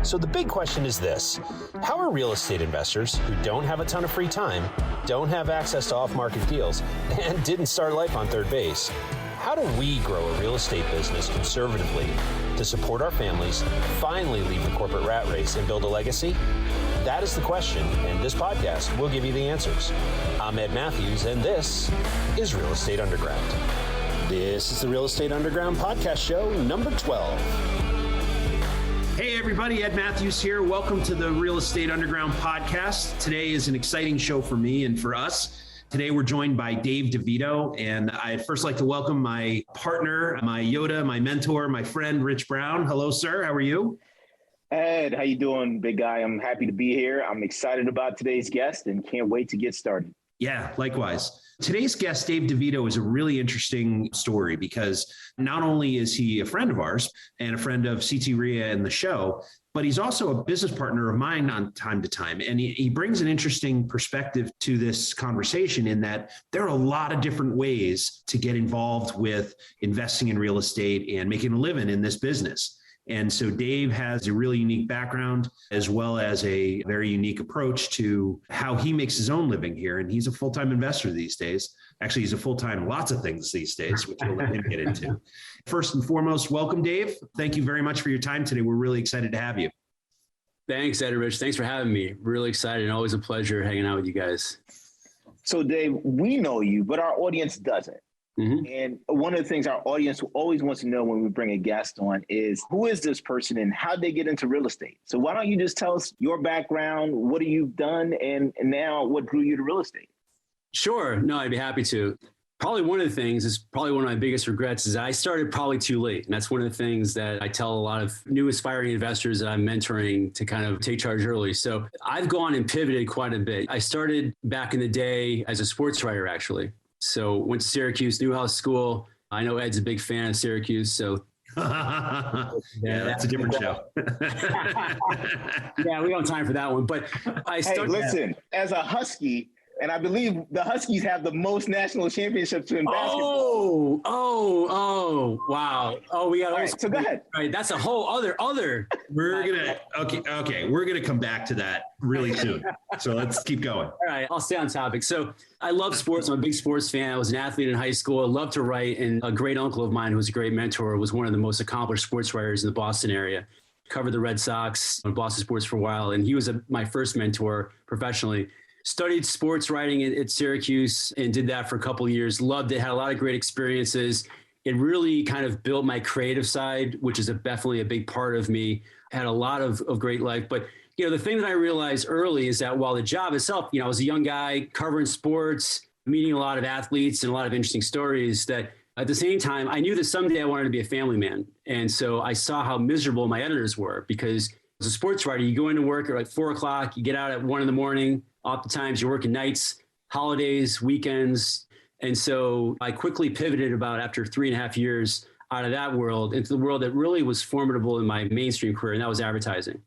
So the big question is this: how are real estate investors who don't have a ton of free time, don't have access to off-market deals, and didn't start life on third base, how do we grow a real estate business conservatively to support our families, finally leave the corporate rat race, and build a legacy? That is the question, and this podcast will give you the answers. I'm Ed Matthews, and this is Real Estate Underground. This is the Real Estate Underground podcast show number 12. Hey everybody, Ed Matthews here. Welcome to the Real Estate Underground podcast. Today is an exciting show for me and for us. Today we're joined by Dave Devito, and I'd first like to welcome my partner, my Yoda, my mentor, my friend, Rich Brown. Hello, sir. How are you? Ed, how you doing, big guy? I'm happy to be here. I'm excited about today's guest and can't wait to get started. Yeah, likewise. Today's guest, Dave Devito, is a really interesting story because not only is he a friend of ours and a friend of CT RIA and the show, but he's also a business partner of mine on time to time. And he brings an interesting perspective to this conversation in that there are a lot of different ways to get involved with investing in real estate and making a living in this business. And so Dave has a really unique background as well as a very unique approach to how he makes his own living here. And he's a full-time investor these days. Actually, he's a full-time lots of things these days, which we'll let him get into. First and foremost, welcome, Dave. Thank you very much for your time today. We're really excited to have you. Thanks, Ed and Rich. Thanks for having me. Really excited and always a pleasure hanging out with you guys. So Dave, we know you, but our audience doesn't. Mm-hmm. And one of the things our audience always wants to know when we bring a guest on is who is this person and how they get into real estate? So why don't you just tell us your background, what have you done, and now what drew you to real estate? Sure. No, I'd be happy to. Probably one of the things is probably one of my biggest regrets is I started probably too late. And that's one of the things that I tell a lot of new aspiring investors that I'm mentoring to kind of take charge early. So I've gone and pivoted quite a bit. I started back in the day as a sports writer, actually. So went to Syracuse, Newhouse School. I know Ed's a big fan of Syracuse, so. Yeah, that's a different show. Yeah, we don't have time for that one, but I started. Hey, listen, as a Husky, and I believe the Huskies have the most national championships in basketball. Wow. Oh, we got. All right, so go ahead. Right, that's a whole other. We're gonna come back to that really soon. So let's keep going. All right, I'll stay on topic. So I love sports. I'm a big sports fan. I was an athlete in high school. I loved to write, and a great uncle of mine who was a great mentor was one of the most accomplished sports writers in the Boston area. Covered the Red Sox on Boston sports for a while, and he was my first mentor professionally. Studied sports writing at Syracuse and did that for a couple of years. Loved it. Had a lot of great experiences. It really kind of built my creative side, which is definitely a big part of me. Had a lot of great life. But, the thing that I realized early is that while the job itself, I was a young guy covering sports, meeting a lot of athletes and a lot of interesting stories, that at the same time, I knew that someday I wanted to be a family man. And so I saw how miserable my editors were because as a sports writer, you go into work at like 4 o'clock, you get out at 1 a.m. Oftentimes you're working nights, holidays, weekends. And so I quickly pivoted about after 3.5 years out of that world into the world that really was formidable in my mainstream career, and that was advertising.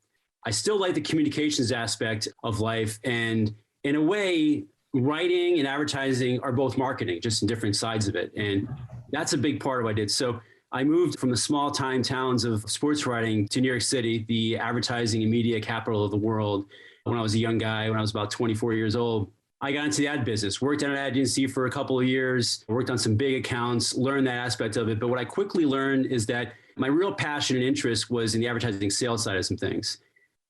I still like the communications aspect of life. And in a way, writing and advertising are both marketing, just in different sides of it. And that's a big part of what I did. So I moved from the small time towns of sports writing to New York City, the advertising and media capital of the world. When I was a young guy, when I was about 24 years old, I got into the ad business, worked at an ad agency for a couple of years, worked on some big accounts, learned that aspect of it. But what I quickly learned is that my real passion and interest was in the advertising sales side of some things.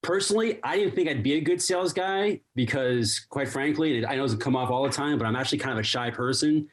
Personally, I didn't think I'd be a good sales guy because, quite frankly, and I know it doesn't come off all the time, but I'm actually kind of a shy person.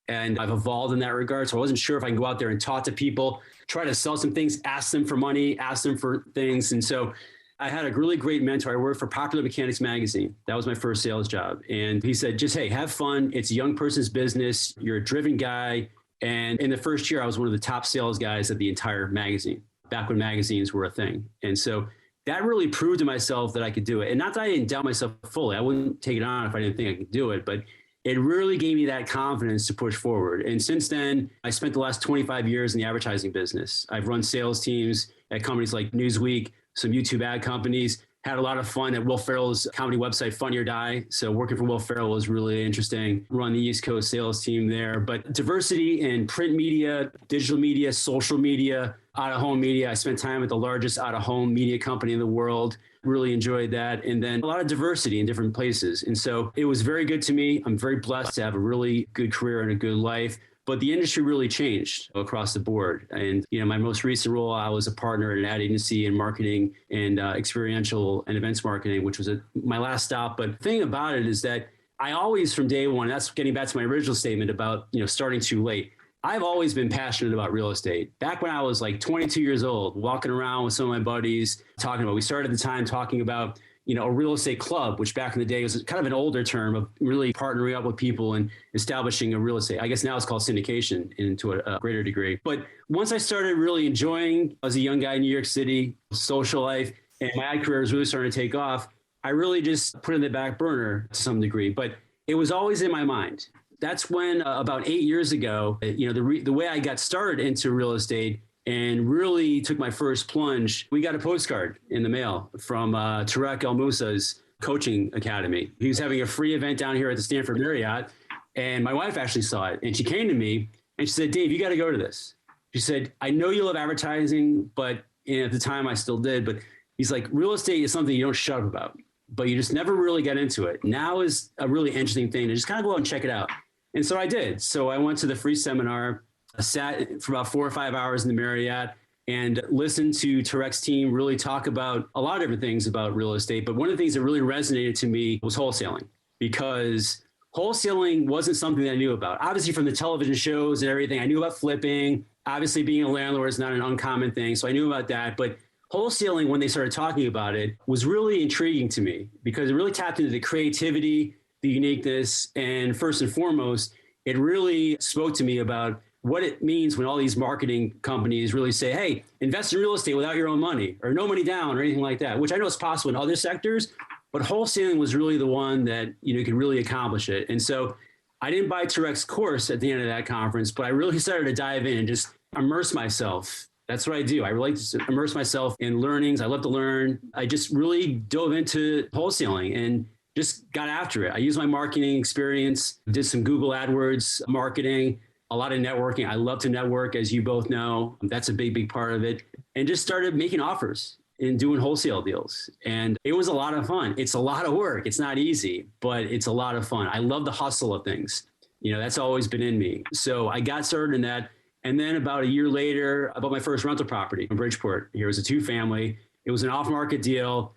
And I've evolved in that regard. So I wasn't sure if I can go out there and talk to people, try to sell some things, ask them for money, ask them for things. And so I had a really great mentor. I worked for Popular Mechanics magazine. That was my first sales job. And he said, just, hey, have fun. It's a young person's business. You're a driven guy. And in the first year, I was one of the top sales guys of the entire magazine, back when magazines were a thing. And so that really proved to myself that I could do it. And not that I didn't doubt myself fully. I wouldn't take it on if I didn't think I could do it. But it really gave me that confidence to push forward. And since then, I spent the last 25 years in the advertising business. I've run sales teams at companies like Newsweek, some YouTube ad companies, Had a lot of fun at Will Ferrell's comedy website, Funny or Die. So working for Will Ferrell was really interesting. Run the East Coast sales team there. But diversity in print media, digital media, social media, out-of-home media. I spent time at the largest out-of-home media company in the world. Really enjoyed that. And then a lot of diversity in different places. And so it was very good to me. I'm very blessed to have a really good career and a good life. But the industry really changed across the board. And, my most recent role, I was a partner at an ad agency in marketing and experiential and events marketing, which was my last stop. But the thing about it is that I always, from day one, that's getting back to my original statement about, starting too late. I've always been passionate about real estate. Back when I was like 22 years old, walking around with some of my buddies, we started at the time talking about, a real estate club, which back in the day was kind of an older term of really partnering up with people and establishing a real estate. I guess now it's called syndication to a greater degree. But once I started really enjoying, as a young guy in New York City, social life, and my ad career was really starting to take off, I really just put it in the back burner to some degree. But it was always in my mind. That's when about 8 years ago, the way I got started into real estate and really took my first plunge, we got a postcard in the mail from Tarek El Musa's coaching academy. He was having a free event down here at the Stanford Marriott, and my wife actually saw it. And she came to me and she said, "Dave, you got to go to this." She said, "I know you love advertising," but at the time I still did. But he's like, real estate is something you don't shut up about, but you just never really get into it. Now is a really interesting thing to just kind of go out and check it out. And so I did. So I went to the free seminar. I sat for about 4 or 5 hours in the Marriott and listened to Tarek's team really talk about a lot of different things about real estate. But one of the things that really resonated to me was wholesaling, because wholesaling wasn't something that I knew about. Obviously, from the television shows and everything, I knew about flipping. Obviously, being a landlord is not an uncommon thing. So I knew about that. But wholesaling, when they started talking about it, was really intriguing to me because it really tapped into the creativity, the uniqueness, and first and foremost, it really spoke to me about what it means when all these marketing companies really say, "Hey, invest in real estate without your own money," or "no money down," or anything like that, which I know is possible in other sectors, but wholesaling was really the one that, could really accomplish it. And so I didn't buy Tarek's course at the end of that conference, but I really started to dive in and just immerse myself. That's what I do. I really like to immerse myself in learnings. I love to learn. I just really dove into wholesaling and just got after it. I used my marketing experience, did some Google AdWords marketing, a lot of networking. I love to network, as you both know. That's a big, big part of it. And just started making offers and doing wholesale deals. And it was a lot of fun. It's a lot of work. It's not easy, but it's a lot of fun. I love the hustle of things. That's always been in me. So I got started in that. And then about a year later, I bought my first rental property in Bridgeport. Here was a 2-family. It was an off-market deal,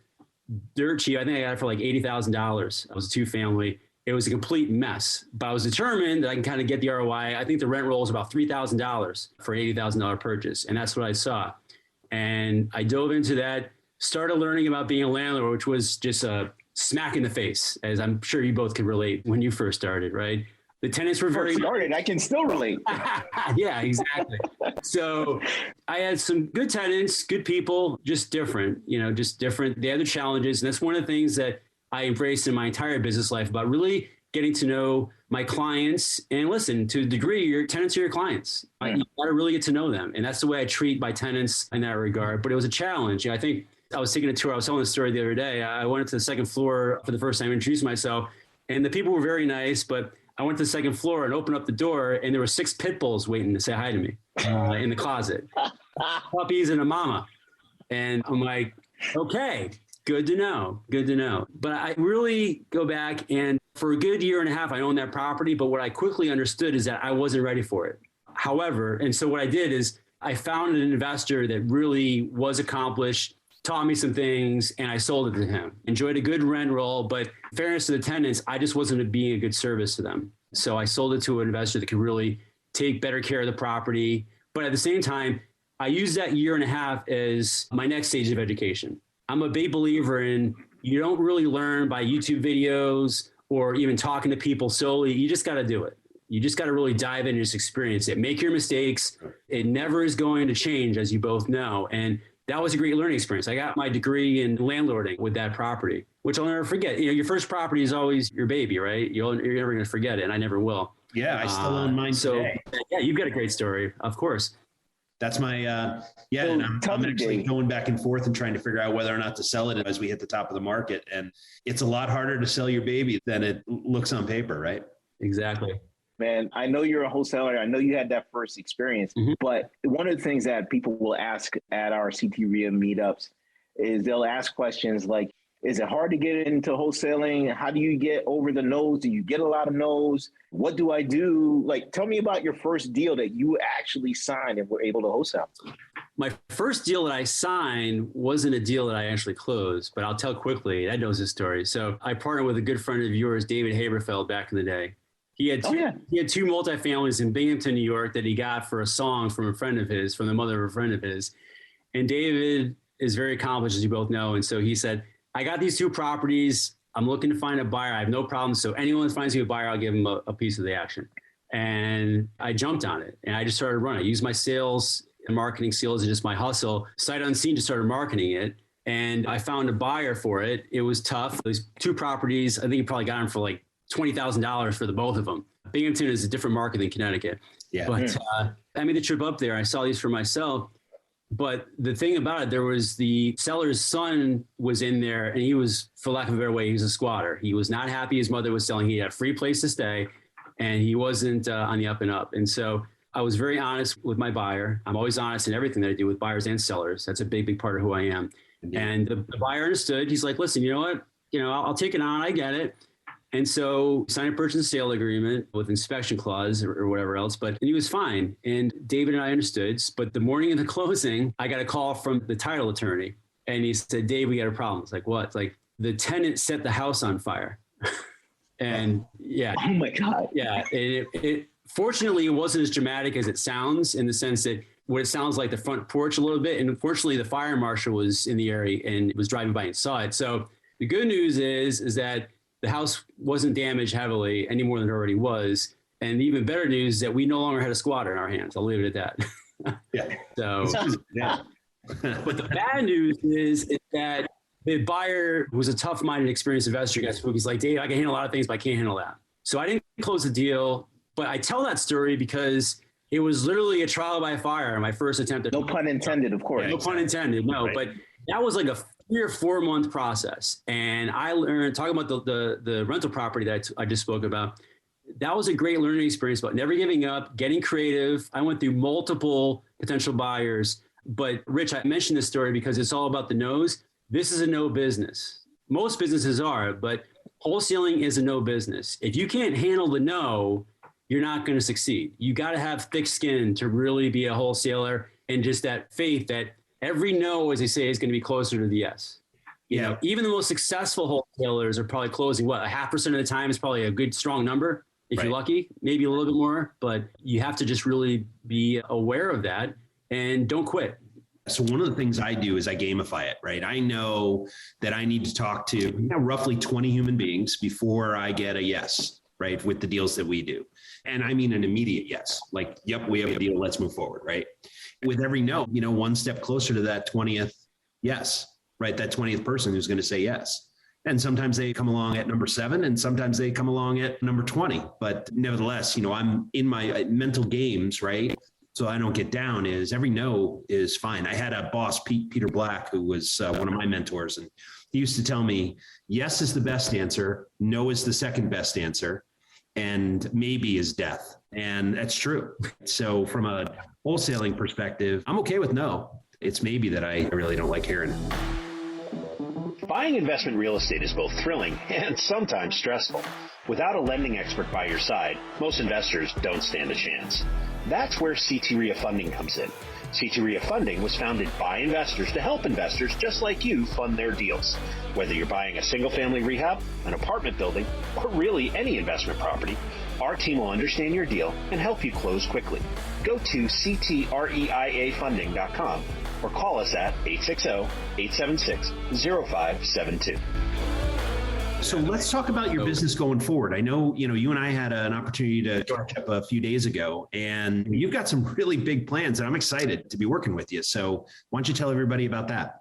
dirt cheap. I think I got it for like $80,000. It was a 2-family. It was a complete mess, but I was determined that I can kind of get the ROI. I think the rent roll is about $3,000 for an $80,000 purchase. And that's what I saw. And I dove into that, started learning about being a landlord, which was just a smack in the face, as I'm sure you both can relate when you first started, right? The tenants were very started. I can still relate. Yeah, exactly. So I had some good tenants, good people, just different, just different. They had their challenges. And that's one of the things that I embraced in my entire business life, about really getting to know my clients. And listen, to a degree, your tenants are your clients. You got to really get to know them. And that's the way I treat my tenants in that regard. But it was a challenge. I think I was taking a tour. I was telling the story the other day. I went to the second floor for the first time, introduced myself, and the people were very nice. But I went to the second floor and opened up the door, and there were 6 pit bulls waiting to say hi to me in the closet. Puppies and a mama. And I'm like, okay. Good to know. Good to know. But I really go back, and for a good year and a half, I owned that property. But what I quickly understood is that I wasn't ready for it. However, and so what I did is I found an investor that really was accomplished, taught me some things, and I sold it to him. Enjoyed a good rent roll, but in fairness to the tenants, I just wasn't being a good service to them. So I sold it to an investor that could really take better care of the property. But at the same time, I used that year and a half as my next stage of education. I'm a big believer in, you don't really learn by YouTube videos or even talking to people solely. You just got to do it. You just got to really dive in and just experience it. Make your mistakes. It never is going to change, as you both know. And that was a great learning experience. I got my degree in landlording with that property, which I'll never forget. Your first property is always your baby, right? You're never going to forget it, and I never will. Yeah, I still own mine today. Yeah, you've got a great story, of course. That's my, yeah. So And I'm tell me, actually Dave. going back and forth and trying to figure out whether or not to sell it as we hit the top of the market. And it's a lot harder to sell your baby than it looks on paper, right? Exactly. Man, I know you're a wholesaler. I know you had that first experience, but one of the things that people will ask at our CT RIA meetups is they'll ask questions like, is it hard to get into wholesaling? How do you get over the no's? Do you get a lot of no's? What do I do? Like, tell me about your first deal that you actually signed and were able to wholesale. My first deal that I signed wasn't a deal that I actually closed, but I'll tell quickly. Ed knows this story. So I partnered with a good friend of yours, David Haberfeld, back in the day. He had two multifamilies in Binghamton, New York that he got for a song from a friend of his, from the mother of a friend of his. And David is very accomplished, as you both know. And so he said, I got these two properties. I'm looking to find a buyer. I have no problem. So anyone that finds me a buyer, I'll give them a piece of the action. And I jumped on it and I just started running. I used my sales and marketing skills and just my hustle. Sight unseen, just started marketing it. And I found a buyer for it. It was tough. These two properties, I think you probably got them for like $20,000 for the both of them. Binghamton is a different market than Connecticut. Yeah. But I made the trip up there. I saw these for myself. But the thing about it, there was the seller's son was in there and he was, for lack of a better way, he was a squatter. He was not happy his mother was selling. He had a free place to stay and he wasn't on the up and up. And so I was very honest with my buyer. I'm always honest in everything that I do with buyers and sellers. That's a big, big part of who I am. Indeed. And the buyer understood. He's like, listen, you know what? I'll take it on. I get it. And so signed a purchase and sale agreement with inspection clause or whatever else, and he was fine. And David and I understood, but the morning of the closing, I got a call from the title attorney and he said, Dave, we got a problem. It's like, what? It's like the tenant set the house on fire. And yeah. Oh my God. Yeah. And it fortunately, it wasn't as dramatic as it sounds in the sense that what it sounds like the front porch a little bit. And unfortunately, the fire marshal was in the area and was driving by and saw it. So the good news is that the house wasn't damaged heavily any more than it already was. And the even better news is that we no longer had a squatter in our hands. I'll leave it at that. Yeah. So, yeah. But the bad news is that the buyer was a tough-minded, experienced investor. He's like, Dave, I can handle a lot of things, but I can't handle that. So I didn't close the deal. But I tell that story because it was literally a trial by fire. My first attempt. No pun intended, of course. Yeah, no pun intended. No, right. But that was like a 3 or 4 month process. And I learned, talking about the rental property that I just spoke about, that was a great learning experience about never giving up, getting creative. I went through multiple potential buyers. But Rich, I mentioned this story because it's all about the no's. This is a no business. Most businesses are, but wholesaling is a no business. If you can't handle the no, you're not going to succeed. You got to have thick skin to really be a wholesaler and just that faith that every no, as they say, is going to be closer to the yes. You know, even the most successful wholesalers are probably closing, 0.5% of the time is probably a good, strong number. If you're lucky, maybe a little bit more, but you have to just really be aware of that and don't quit. So one of the things I do is I gamify it, right? I know that I need to talk to roughly 20 human beings before I get a yes, right? With the deals that we do. And I mean an immediate yes, like, yep, we have a deal, let's move forward, right? With every no, one step closer to that 20th yes, right? That 20th person who's going to say yes. And sometimes they come along at number 7 and sometimes they come along at number 20. But nevertheless, I'm in my mental games, right? So I don't get down is every no is fine. I had a boss, Peter Black, who was one of my mentors. And he used to tell me, yes is the best answer. No is the second best answer. And maybe is death. And that's true. So from a wholesaling perspective, I'm okay with no. It's maybe that I really don't like hearing. Buying investment real estate is both thrilling and sometimes stressful. Without a lending expert by your side, most investors don't stand a chance. That's where CT RIA funding comes in. CT RIA funding was founded by investors to help investors just like you fund their deals. Whether you're buying a single-family rehab, an apartment building, or really any investment property, our team will understand your deal and help you close quickly. Go to ctriafunding.com or call us at 860-876-0572. So let's talk about your business going forward. I know, you and I had an opportunity to catch up a few days ago, and you've got some really big plans, and I'm excited to be working with you. So why don't you tell everybody about that?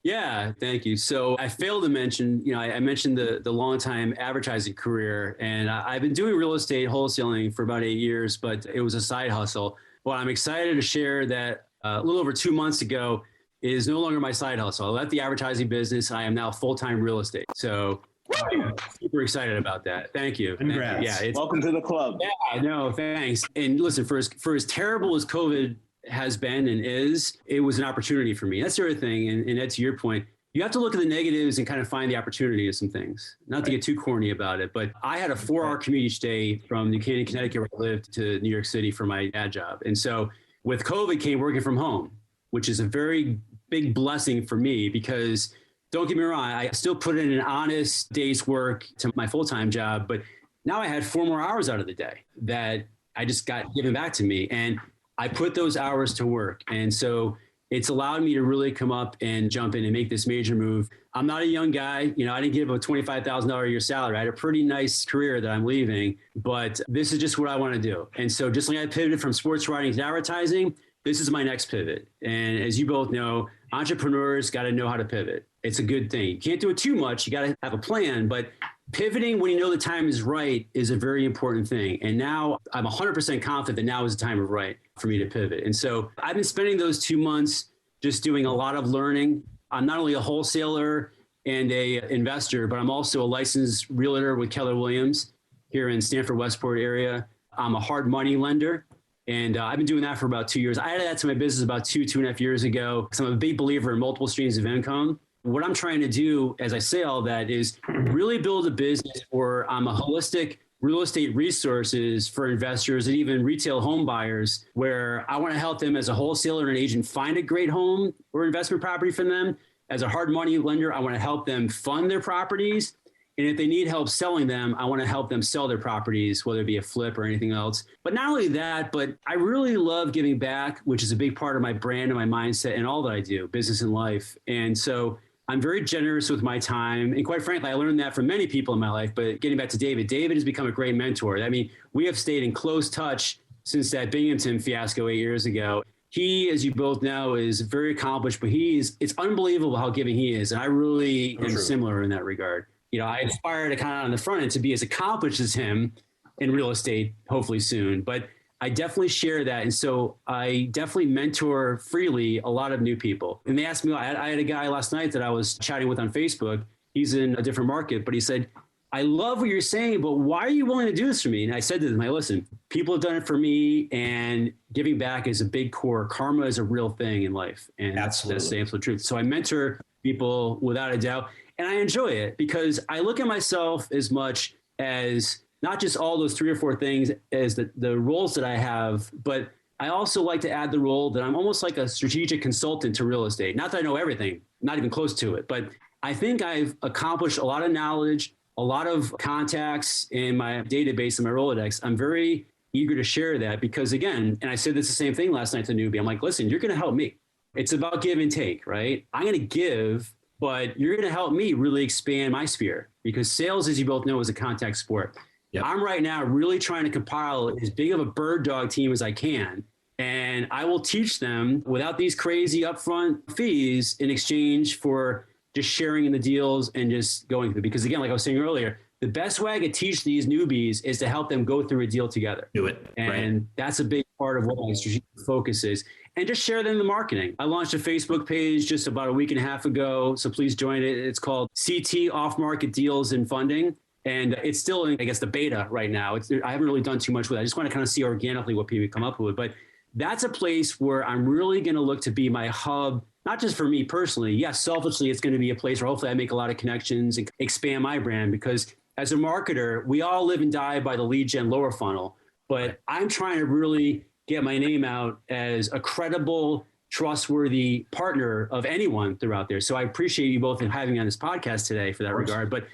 Yeah, thank you. So I failed to mention, I mentioned the long time advertising career, and I've been doing real estate wholesaling for about 8 years, but it was a side hustle. Well, I'm excited to share that a little over 2 months ago is no longer my side hustle. I left the advertising business. I am now full-time real estate. So I'm super excited about that. Thank you. Congrats. Yeah, Welcome to the club. Yeah, no, thanks. And listen, for as terrible as COVID has been and is, it was an opportunity for me. That's the other thing. And Ed, to your point, you have to look at the negatives and kind of find the opportunity of some things. Not to get too corny about it, but I had a 4-hour commute each day from New Canaan, Connecticut, where I lived, to New York City for my ad job. And so with COVID came working from home, which is a very big blessing for me because don't get me wrong, I still put in an honest day's work to my full-time job, but now I had 4 more hours out of the day that I just got given back to me. And I put those hours to work. And so it's allowed me to really come up and jump in and make this major move. I'm not a young guy. You know, I didn't give a $25,000 a year salary. I had a pretty nice career that I'm leaving, but this is just what I want to do. And so just like I pivoted from sports writing to advertising, this is my next pivot. And as you both know, entrepreneurs got to know how to pivot. It's a good thing. You can't do it too much. You got to have a plan, but pivoting when you know the time is right is a very important thing. And now I'm 100% confident that now is the time of right for me to pivot. And so I've been spending those 2 months just doing a lot of learning. I'm not only a wholesaler and a investor, but I'm also a licensed realtor with Keller Williams here in Stanford Westport area. I'm a hard money lender. And I've been doing that for about 2 years. I added that to my business about 2.5 years ago because I'm a big believer in multiple streams of income. What I'm trying to do, as I say all that, is really build a business where I'm a holistic real estate resources for investors and even retail home buyers, where I want to help them as a wholesaler and an agent find a great home or investment property for them. As a hard money lender, I want to help them fund their properties. And if they need help selling them, I want to help them sell their properties, whether it be a flip or anything else. But not only that, but I really love giving back, which is a big part of my brand and my mindset and all that I do, business and life. And so I'm very generous with my time. And quite frankly, I learned that from many people in my life. But getting back to David has become a great mentor. I mean, we have stayed in close touch since that Binghamton fiasco 8 years ago. He, as you both know, is very accomplished, but it's unbelievable how giving he is. And I really am similar in that regard. You know, I aspire to kind of on the front end to be as accomplished as him in real estate, hopefully soon. But I definitely share that. And so I definitely mentor freely a lot of new people. And they asked me, I had a guy last night that I was chatting with on Facebook. He's in a different market, but he said, I love what you're saying, but why are you willing to do this for me? And I said to them, listen, people have done it for me, and giving back is a big core. Karma is a real thing in life. And that's the absolute truth. So I mentor people without a doubt. And I enjoy it because I look at myself as much as not just all those 3 or 4 things as the roles that I have, but I also like to add the role that I'm almost like a strategic consultant to real estate. Not that I know everything, not even close to it, but I think I've accomplished a lot of knowledge, a lot of contacts in my database and my Rolodex. I'm very eager to share that because, again, and I said this the same thing last night to newbie. I'm like, listen, you're going to help me. It's about give and take, right? I'm going to give, but you're going to help me really expand my sphere because sales, as you both know, is a contact sport. Yep. I'm right now really trying to compile as big of a bird dog team as I can. And I will teach them without these crazy upfront fees in exchange for just sharing in the deals and just going through. Because again, like I was saying earlier, the best way I could teach these newbies is to help them go through a deal together. Do it. And that's a big part of what my strategic focus is. And just share them the marketing. I launched a Facebook page just about a week and a half ago. So please join it. It's called CT Off Market Deals and Funding. And it's still in, I guess, the beta right now. I haven't really done too much with it. I just want to kind of see organically what people come up with. But that's a place where I'm really going to look to be my hub, not just for me personally. Yes, selfishly, it's going to be a place where hopefully I make a lot of connections and expand my brand because as a marketer, we all live and die by the lead gen lower funnel. But I'm trying to really get my name out as a credible, trustworthy partner of anyone throughout there. So I appreciate you both having me on this podcast today for that regard. But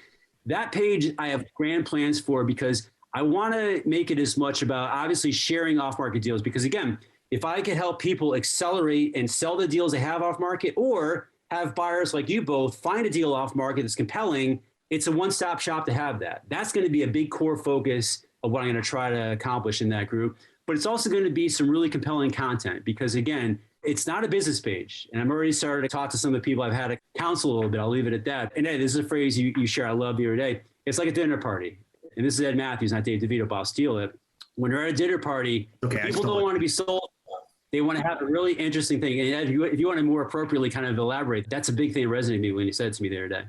that page I have grand plans for because I want to make it as much about obviously sharing off-market deals because, again, if I could help people accelerate and sell the deals they have off-market or have buyers like you both find a deal off-market that's compelling, it's a one-stop shop to have that. That's going to be a big core focus of what I'm going to try to accomplish in that group. But it's also going to be some really compelling content because, again, it's not a business page. And I'm already started to talk to some of the people I've had to counsel a little bit. I'll leave it at that. And Ed, this is a phrase you share I love the other day. It's like a dinner party. And this is Ed Matthews, not Dave Devito, but I'll steal it. When you're at a dinner party, people don't want to be sold They want to have a really interesting thing. And if you want to more appropriately kind of elaborate, that's a big thing that resonated with me when you said it to me the other day.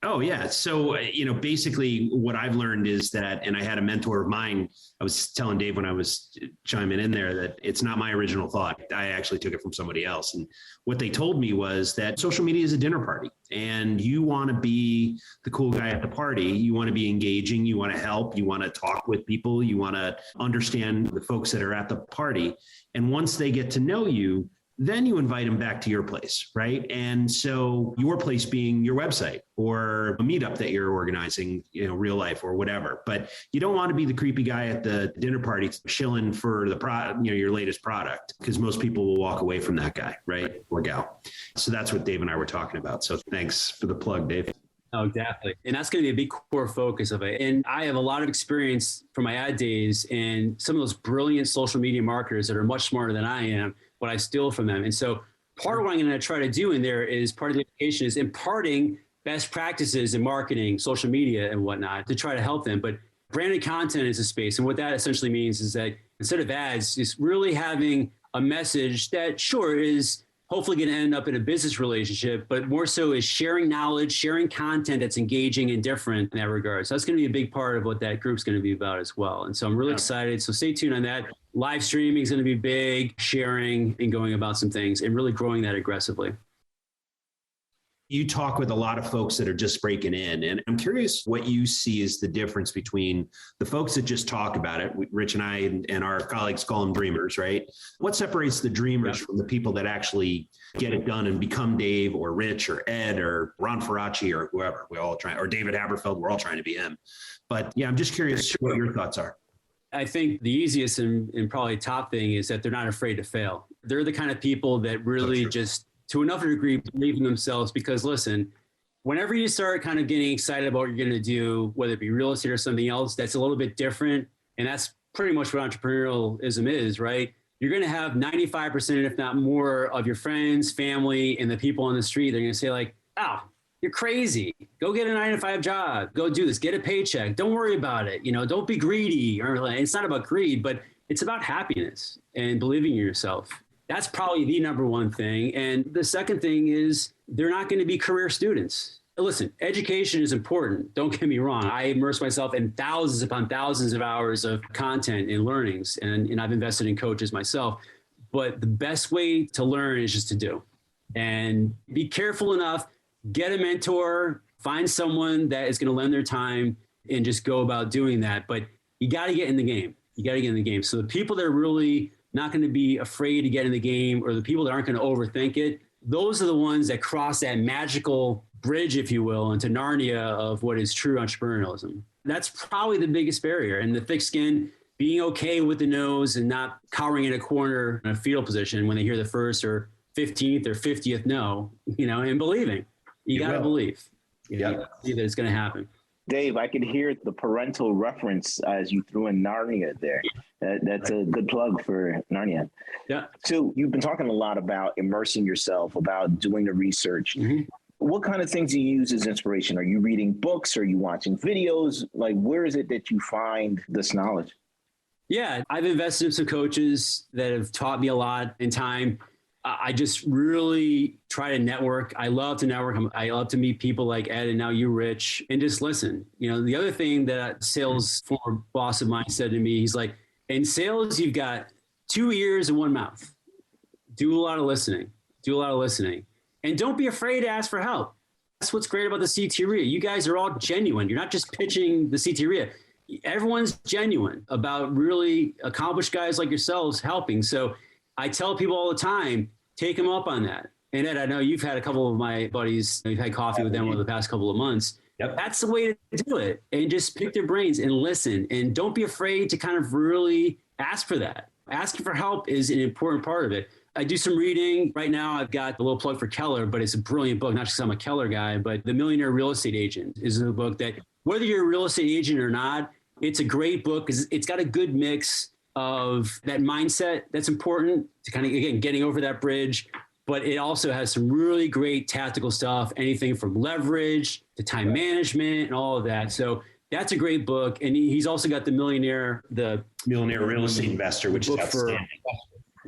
Oh, yeah. So, basically what I've learned is that, and I had a mentor of mine, I was telling Dave when I was chiming in there that it's not my original thought. I actually took it from somebody else. And what they told me was that social media is a dinner party and you want to be the cool guy at the party. You want to be engaging. You want to help. You want to talk with people. You want to understand the folks that are at the party. And once they get to know you, then you invite them back to your place, right? And so your place being your website or a meetup that you're organizing, real life or whatever. But you don't want to be the creepy guy at the dinner party shilling for the product, your latest product, because most people will walk away from that guy, right? Or gal. So that's what Dave and I were talking about. So thanks for the plug, Dave. Oh, definitely. And that's going to be a big core focus of it. And I have a lot of experience from my ad days and some of those brilliant social media marketers that are much smarter than I am, what I steal from them. And so part of what I'm going to try to do in there is part of the education is imparting best practices in marketing, social media and whatnot to try to help them. But branded content is a space. And what that essentially means is that instead of ads, just really having a message that sure is hopefully going to end up in a business relationship, but more so is sharing knowledge, sharing content that's engaging and different in that regard. So that's going to be a big part of what that group's going to be about as well. And so I'm really excited. So stay tuned on that. Live streaming is going to be big, sharing and going about some things and really growing that aggressively. You talk with a lot of folks that are just breaking in, and I'm curious what you see is the difference between the folks that just talk about it. Rich and I and our colleagues call them dreamers, right? What separates the dreamers from the people that actually get it done and become Dave or Rich or Ed or Ron Faraci or whoever? We all try, or David Haberfeld, we're all trying to be him. But yeah, I'm just curious what your thoughts are. I think the easiest and probably top thing is that they're not afraid to fail. They're the kind of people that really just, to enough degree, believe in themselves because, listen, whenever you start kind of getting excited about what you're going to do, whether it be real estate or something else that's a little bit different, and that's pretty much what entrepreneurialism is, right? You're going to have 95%, if not more, of your friends, family, and the people on the street. They're going to say like, oh, you're crazy. Go get a 9-to-5 job. Go do this. Get a paycheck. Don't worry about it. Don't be greedy. Or it's not about greed, but it's about happiness and believing in yourself. That's probably the number one thing. And the second thing is they're not going to be career students. Listen, education is important. Don't get me wrong. I immerse myself in thousands upon thousands of hours of content and learnings, and I've invested in coaches myself. But the best way to learn is just to do. And be careful enough, get a mentor, find someone that is going to lend their time and just go about doing that. But you got to get in the game. You got to get in the game. So the people that are really not going to be afraid to get in the game, or the people that aren't going to overthink it, those are the ones that cross that magical bridge, if you will, into Narnia of what is true entrepreneurialism. That's probably the biggest barrier. And the thick skin, being okay with the no's and not cowering in a corner in a fetal position when they hear the first or 15th or 50th no, and believing. You got to believe. Believe that it's going to happen. Dave, I could hear the parental reference as you threw in Narnia there. That's a good plug for Narnia. Yeah. So you've been talking a lot about immersing yourself, about doing the research. Mm-hmm. What kind of things do you use as inspiration? Are you reading books? Are you watching videos? Like, where is it that you find this knowledge? Yeah, I've invested in some coaches that have taught me a lot in time. I just really try to network. I love to network. I love to meet people like Ed and now you, Rich, and just listen. The other thing that a sales former boss of mine said to me, he's like, in sales, you've got 2 ears and 1 mouth. Do a lot of listening. And don't be afraid to ask for help. That's what's great about the CT RIA. You guys are all genuine. You're not just pitching the CT RIA. Everyone's genuine about really accomplished guys like yourselves helping. So I tell people all the time, take them up on that. And Ed, I know you've had a couple of my buddies, you've had coffee with them over the past couple of months. Yep. That's the way to do it. And just pick their brains and listen. And don't be afraid to kind of really ask for that. Asking for help is an important part of it. I do some reading. Right now, I've got a little plug for Keller, but it's a brilliant book, not just because I'm a Keller guy, but The Millionaire Real Estate Agent is a book that, whether you're a real estate agent or not, it's a great book because it's got a good mix of that mindset that's important to kind of, again, getting over that bridge. But it also has some really great tactical stuff, anything from leverage to time management and all of that. So that's a great book. And he's also got The Millionaire Real Estate Investor, which is outstanding.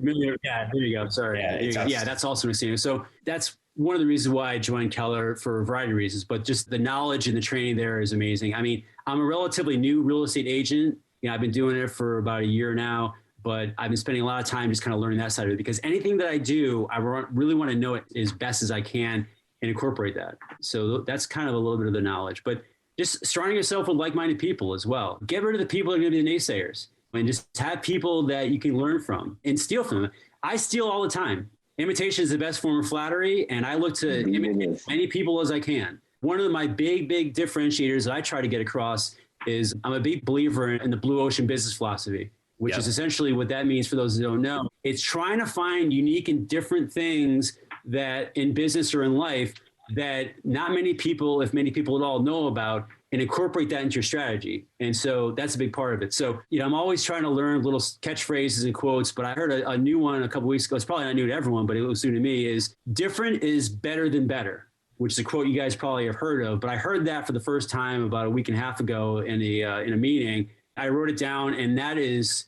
Yeah, there you go. Sorry. Yeah, That's also an example. So that's one of the reasons why I joined Keller, for a variety of reasons, but just the knowledge and the training there is amazing. I mean, I'm a relatively new real estate agent. I've been doing it for about a year now, but I've been spending a lot of time just kind of learning that side of it, because anything that I do, I really want to know it as best as I can and incorporate that. So that's kind of a little bit of the knowledge, but just surrounding yourself with like-minded people as well. Get rid of the people that are going to be the naysayers, and just have people that you can learn from and steal from them. I steal all the time. Imitation is the best form of flattery, and I look to imitate as many people as I can. One of my big differentiators that I try to get across is I'm a big believer in the blue ocean business philosophy, which is essentially what that means for those that don't know. It's trying to find unique and different things that in business or in life that not many people, if many people at all, know about, and incorporate that into your strategy. And so that's a big part of it. So, I'm always trying to learn little catchphrases and quotes, but I heard a new one a couple weeks ago. It's probably not new to everyone, but it was new to me, is different is better than better, which is a quote you guys probably have heard of. But I heard that for the first time about a week and a half ago in a meeting. I wrote it down, and that is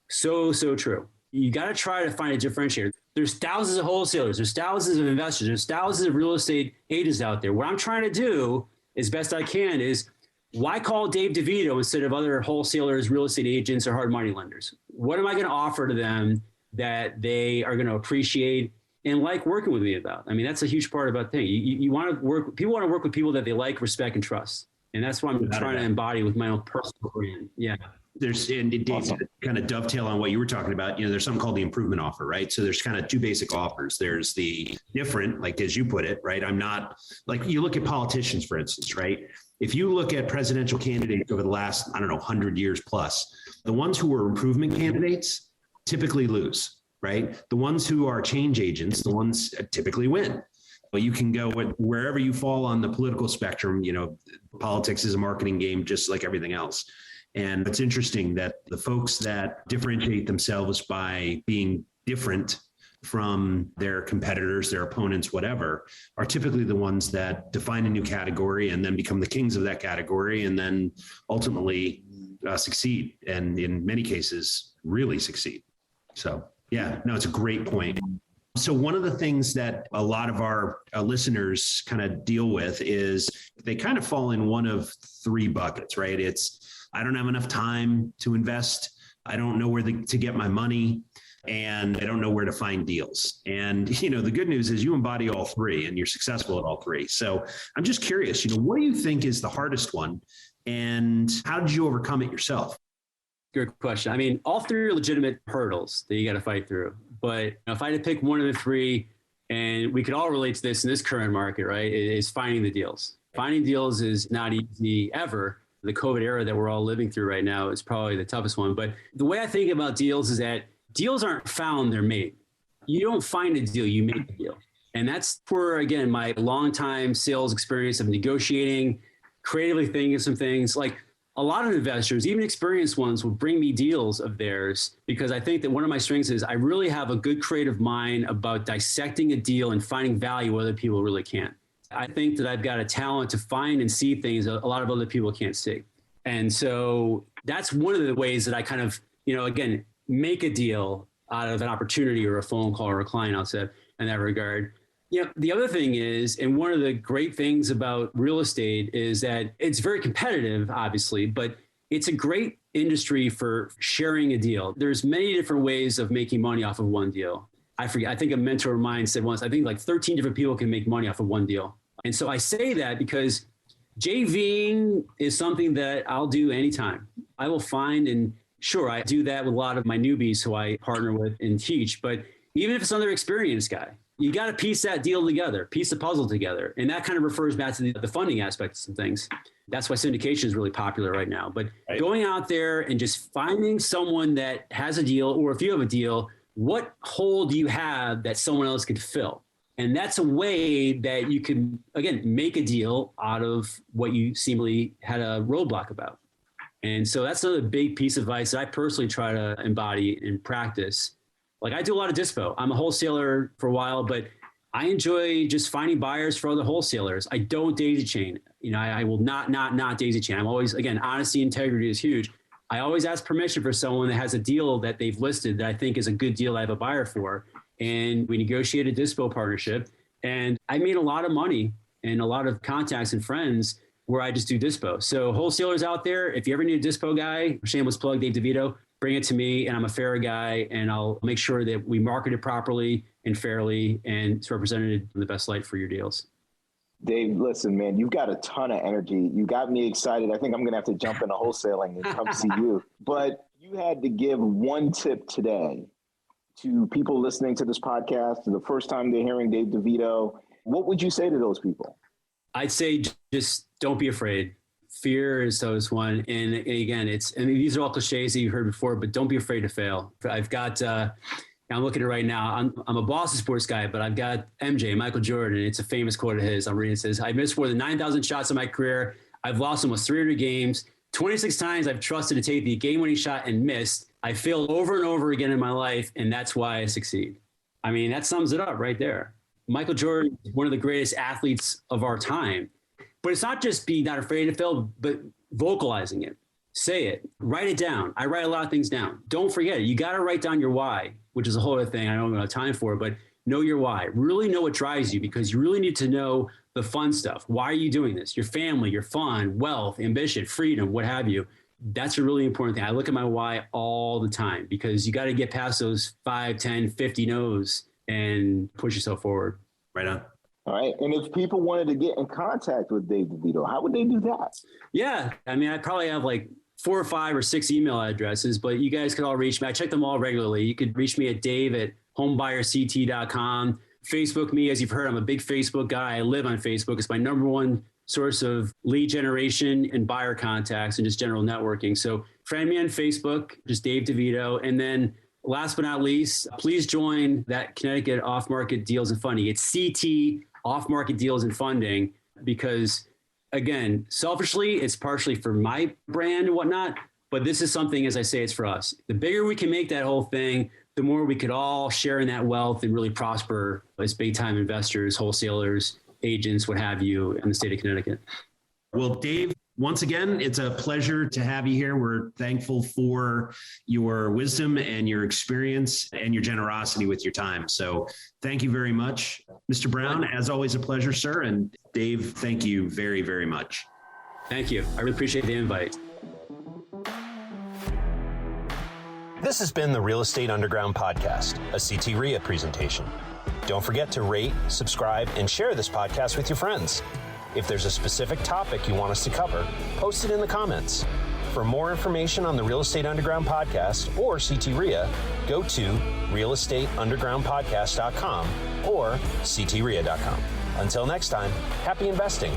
so true. You got to try to find a differentiator. There's thousands of wholesalers, there's thousands of investors, there's thousands of real estate agents out there. What I'm trying to do as best I can is, why call Dave Devito instead of other wholesalers, real estate agents, or hard money lenders? What am I going to offer to them that they are going to appreciate and like working with me about? I mean, that's a huge part about the thing. You want to work, people want to work with people that they like, respect, and trust. And that's what I'm trying to embody with my own personal brand. Yeah. There's, and Dave, to kind of dovetail on what you were talking about, there's something called the improvement offer, right? So there's kind of two basic offers. There's the different, like, as you put it, right? I'm not, like, you look at politicians, for instance, right? If you look at presidential candidates over the last, 100 years plus, the ones who are improvement candidates typically lose, right? The ones who are change agents, the ones typically win. But you can go wherever you fall on the political spectrum. Politics is a marketing game, just like everything else. And it's interesting that the folks that differentiate themselves by being different from their competitors, their opponents, whatever, are typically the ones that define a new category and then become the kings of that category, and then ultimately succeed. And in many cases, really succeed. So, yeah, no, it's a great point. So one of the things that a lot of our listeners kind of deal with is they kind of fall in one of three buckets, right? It's, I don't have enough time to invest. I don't know where to get my money, and I don't know where to find deals. And, the good news is you embody all three, and you're successful at all three. So I'm just curious, what do you think is the hardest one, and how did you overcome it yourself? Good question. I mean, all three are legitimate hurdles that you got to fight through. But if I had to pick one of the three, and we could all relate to this in this current market, right, is finding the deals. Finding deals is not easy ever. The COVID era that we're all living through right now is probably the toughest one. But the way I think about deals is that deals aren't found, they're made. You don't find a deal, you make a deal. And that's where, again, my longtime sales experience of negotiating, creatively thinking of some things. Like, a lot of investors, even experienced ones, will bring me deals of theirs, because I think that one of my strengths is I really have a good creative mind about dissecting a deal and finding value where other people really can't. I think that I've got a talent to find and see things a lot of other people can't see. And so that's one of the ways that I kind of, again, make a deal out of an opportunity or a phone call or a client outset in that regard. The other thing is, and one of the great things about real estate is that it's very competitive, obviously, but it's a great industry for sharing a deal. There's many different ways of making money off of one deal. I forget, I think a mentor of mine said once, I think like 13 different people can make money off of one deal. And so I say that because JVing is something that I'll do anytime. I will find, and sure, I do that with a lot of my newbies who I partner with and teach, but even if it's another experienced guy, you got to piece that deal together, piece the puzzle together. And that kind of refers back to the funding aspects of things. That's why syndication is really popular right now. But going out there and just finding someone that has a deal, or if you have a deal, what hole do you have that someone else could fill? And that's a way that you can, again, make a deal out of what you seemingly had a roadblock about. And so that's another big piece of advice that I personally try to embody and practice. Like, I do a lot of dispo. I'm a wholesaler for a while, but I enjoy just finding buyers for other wholesalers. I don't daisy chain. I will not daisy chain. I'm always, again, honesty, integrity is huge. I always ask permission for someone that has a deal that they've listed that I think is a good deal I have a buyer for. And we negotiated a dispo partnership. And I made a lot of money and a lot of contacts and friends where I just do dispo. So wholesalers out there, if you ever need a dispo guy, shameless plug, Dave Devito, bring it to me, and I'm a fair guy, and I'll make sure that we market it properly and fairly, and it's represented in the best light for your deals. Dave, listen, man, you've got a ton of energy. You got me excited. I think I'm going to have to jump into wholesaling and come see you. But you had to give one tip today to people listening to this podcast, the first time they're hearing Dave Devito. What would you say to those people? I'd say just don't be afraid. Fear is always one. And again, these are all cliches that you've heard before, but don't be afraid to fail. I've got, I'm looking at it right now. I'm a Boston sports guy, but I've got MJ, Michael Jordan. It's a famous quote of his. I'm reading it. It says, I missed more than 9,000 shots in my career. I've lost almost 300 games. 26 times I've trusted to take the game-winning shot and missed. I failed over and over again in my life, and that's why I succeed. I mean, that sums it up right there. Michael Jordan is one of the greatest athletes of our time. But it's not just being not afraid to fail, but vocalizing it. Say it. Write it down. I write a lot of things down. Don't forget it. You got to write down your why, which is a whole other thing I don't have time for, but know your why. Really know what drives you, because you really need to know the fun stuff. Why are you doing this? Your family, your fun, wealth, ambition, freedom, what have you. That's a really important thing. I look at my why all the time, because you got to get past those 5, 10, 50 no's and push yourself forward. Right on. All right. And if people wanted to get in contact with Dave Devito, how would they do that? Yeah. I mean, I probably have like 4 or 5 or 6 email addresses, but you guys could all reach me. I check them all regularly. You could reach me at dave@homebuyerct.com. Facebook me. As you've heard, I'm a big Facebook guy. I live on Facebook. It's my number one source of lead generation and buyer contacts and just general networking. So friend me on Facebook, just Dave Devito. And then last but not least, please join that Connecticut Off-Market Deals and Funding. It's CT Off-Market Deals and Funding, because again, selfishly, it's partially for my brand and whatnot, but this is something, as I say, it's for us. The bigger we can make that whole thing, the more we could all share in that wealth and really prosper as big-time investors, wholesalers, agents, what have you, in the state of Connecticut. Well, Dave, once again, it's a pleasure to have you here. We're thankful for your wisdom and your experience and your generosity with your time. So thank you very much. Mr. Brown, as always, a pleasure, sir. And Dave, thank you very, very much. Thank you. I really appreciate the invite. This has been the Real Estate Underground Podcast, a CT RIA presentation. Don't forget to rate, subscribe, and share this podcast with your friends. If there's a specific topic you want us to cover, post it in the comments. For more information on the Real Estate Underground Podcast or CT RIA, go to realestateundergroundpodcast.com or ctria.com. Until next time, happy investing.